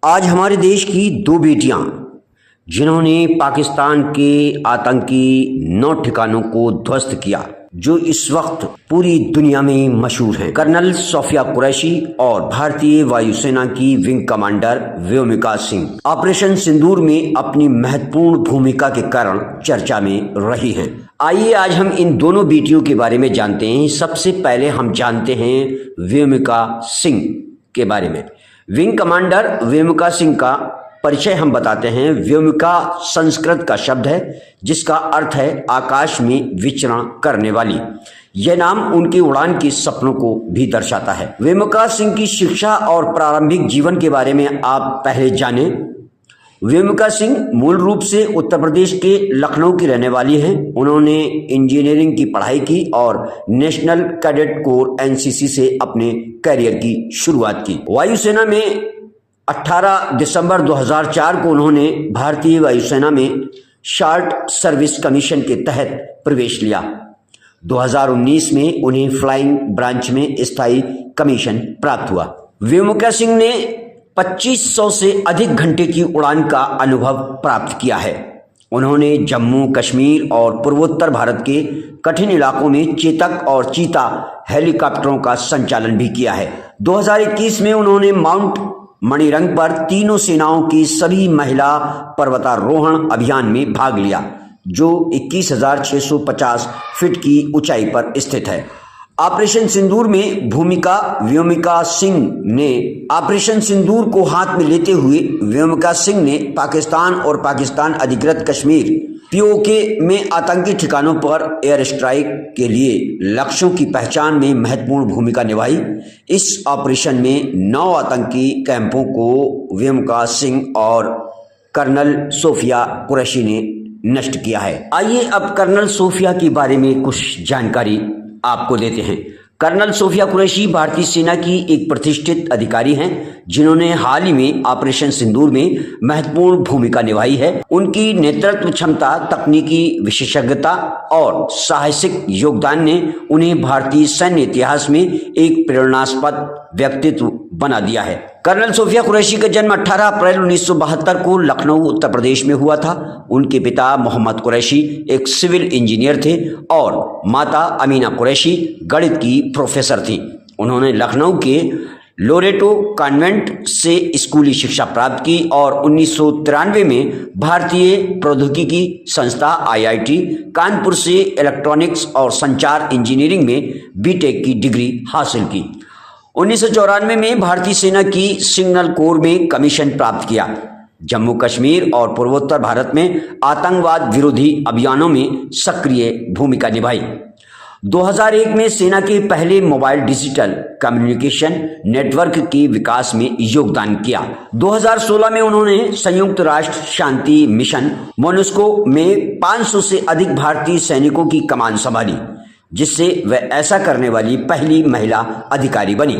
आज हमारे देश की दो बेटियां जिन्होंने पाकिस्तान के आतंकी 9 ठिकानों को ध्वस्त किया, जो इस वक्त पूरी दुनिया में मशहूर हैं। कर्नल सोफिया कुरैशी और भारतीय वायुसेना की wing commander Vyomika Singh operation Sindoor में अपनी महत्वपूर्ण भूमिका के कारण चर्चा में रही हैं। आइए आज हम इन दोनों बेटियों के बारे में जानते हैं। सबसे पहले हम जानते हैं व्योमिका सिंह के बारे में। विंग कमांडर व्योमिका सिंह का परिचय हम बताते हैं। व्योमिका संस्कृत का शब्द है जिसका अर्थ है आकाश में विचरण करने वाली। यह नाम उनकी उड़ान के सपनों को भी दर्शाता है। व्योमिका सिंह की शिक्षा और प्रारंभिक जीवन के बारे में आप पहले जानें। व्योमिका सिंह मूल रूप से उत्तर प्रदेश के लखनऊ की रहने वाली हैं। उन्होंने इंजीनियरिंग की पढ़ाई की और नेशनल कैडेट कोर एनसीसी से अपने करियर की शुरुआत की। वायुसेना में 18 दिसंबर 2004 को उन्होंने भारतीय वायुसेना में शॉर्ट सर्विस कमीशन के तहत प्रवेश लिया। 2019 में उन्हें फ्लाइंग ब्रांच में स्थायी कमीशन प्राप्त हुआ। व्योमिका सिंह ने 2500 से अधिक घंटे की उड़ान का अनुभव प्राप्त किया है। उन्होंने जम्मू कश्मीर और पूर्वोत्तर भारत के कठिन इलाकों में चेतक और चीता हेलीकॉप्टरों का संचालन भी किया है। 2021 में उन्होंने माउंट मणिरंग पर तीनों सेनाओं की सभी महिला पर्वतारोहण अभियान में भाग लिया, जो 21,650 फीट की ऊंचाई पर स्थित है। ऑपरेशन सिंदूर में भूमिका व्योमिका सिंह ने ऑपरेशन सिंदूर को हाथ में लेते हुए व्योमिका सिंह ने पाकिस्तान और पाकिस्तान अधिकृत कश्मीर पीओके में आतंकी ठिकानों पर एयर स्ट्राइक के लिए लक्ष्यों की पहचान में महत्वपूर्ण भूमिका निभाई। इस ऑपरेशन में 9 आतंकी कैंपों को व्योमिका सिंह और कर्नल सोफिया कुरैशी ने नष्ट किया है। आइए अब कर्नल सोफिया के बारे में कुछ जानकारी आपको देते हैं। कर्नल सोफिया कुरैशी भारतीय सेना की एक प्रतिष्ठित अधिकारी हैं जिन्होंने हाल ही में ऑपरेशन सिंदूर में महत्वपूर्ण भूमिका निभाई है। उनकी नेतृत्व क्षमता, तकनीकी विशेषज्ञता और साहसिक योगदान ने उन्हें भारतीय सैन्य इतिहास में एक प्रेरणास्पद व्यक्तित्व बना दिया है। कर्नल सोफिया कुरैशी का जन्म 18 अप्रैल 1972 को लखनऊ उत्तर प्रदेश में हुआ था। उनके पिता मोहम्मद कुरैशी एक सिविल इंजीनियर थे और माता अमीना कुरैशी गणित की प्रोफेसर थी। उन्होंने लखनऊ के लोरेटो कॉन्वेंट से स्कूली शिक्षा प्राप्त की और 1993 में भारतीय प्रौद्योगिकी संस्था IIT कानपुर से इलेक्ट्रॉनिक्स और संचार इंजीनियरिंग में बीटेक की डिग्री हासिल की। 1994 में भारतीय सेना की सिग्नल कोर में कमीशन प्राप्त किया। जम्मू कश्मीर और पूर्वोत्तर भारत में आतंकवाद विरोधी अभियानों में सक्रिय भूमिका निभाई। 2001 में सेना के पहले मोबाइल डिजिटल कम्युनिकेशन नेटवर्क के विकास में योगदान किया। 2016 में उन्होंने संयुक्त राष्ट्र शांति मिशन मोनुस्को में 500 से अधिक भारतीय सैनिकों की कमान संभाली, जिससे वह ऐसा करने वाली पहली महिला अधिकारी बनी।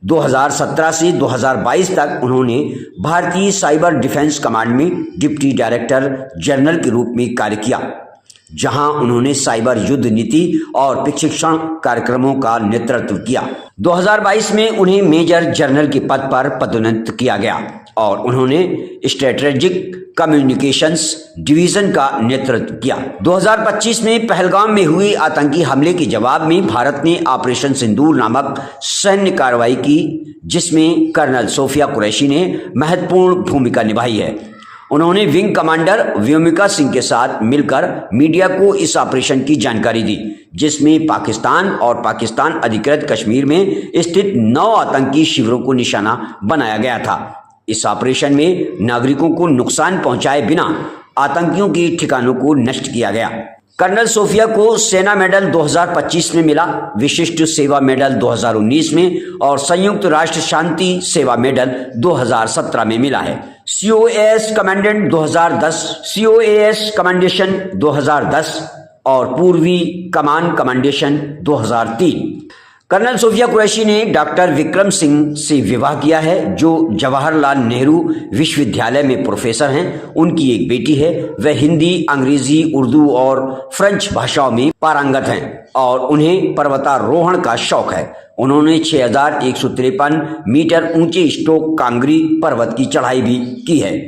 2017 से 2022 तक उन्होंने भारतीय साइबर डिफेंस कमांड में डिप्टी डायरेक्टर जनरल के रूप में कार्य किया, जहां उन्होंने साइबर युद्ध नीति और प्रशिक्षण कार्यक्रमों का नेतृत्व किया। 2022 में उन्हें मेजर जनरल के पद पर पदोन्नत किया गया और उन्होंने स्ट्रेटेजिक कम्युनिकेशंस डिवीजन का नेतृत्व किया। 2025 में पहलगाम में हुए आतंकी हमले के जवाब में भारत ने ऑपरेशन सिंदूर नामक सैन्य कार्रवाई की, जिसमें कर्नल सोफिया कुरैशी ने महत्वपूर्ण भूमिका निभाई है। उन्होंने विंग कमांडर व्योमिका सिंह के साथ मिलकर मीडिया को इस ऑपरेशन की जानकारी दी, जिसमें पाकिस्तान और पाकिस्तान अधिकृत कश्मीर में स्थित 9 आतंकी शिविरों को निशाना बनाया गया था। इस ऑपरेशन में नागरिकों को नुकसान पहुंचाए बिना आतंकियों के ठिकानों को नष्ट किया गया। कर्नल सोफिया को सेना मेडल 2025 में मिला, विशिष्ट सेवा मेडल 2019 में और संयुक्त राष्ट्र शांति सेवा मेडल 2017 में मिला है। COAS कमांडेंट 2010, COAS कमांडेशन 2010 और पूर्वी कमान कमांडेशन 2003। कर्नल सोफिया कुरैशी ने डॉक्टर विक्रम सिंह से विवाह किया है, जो जवाहरलाल नेहरू विश्वविद्यालय में प्रोफेसर हैं। उनकी एक बेटी है। वह हिंदी, अंग्रेजी, उर्दू और फ्रेंच भाषाओं में पारंगत हैं और उन्हें पर्वतारोहण का शौक है। उन्होंने 6153 मीटर ऊंचे स्टोक कांगरी पर्वत की चढ़ाई भी की है।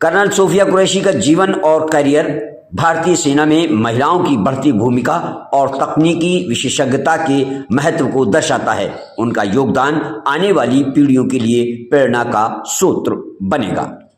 कर्नल सोफिया कुरैशी का जीवन और करियर भारतीय सेना में महिलाओं की बढ़ती भूमिका और तकनीकी विशेषज्ञता के महत्व को दर्शाता है। उनका योगदान आने वाली पीढ़ियों के लिए प्रेरणा का स्रोत बनेगा।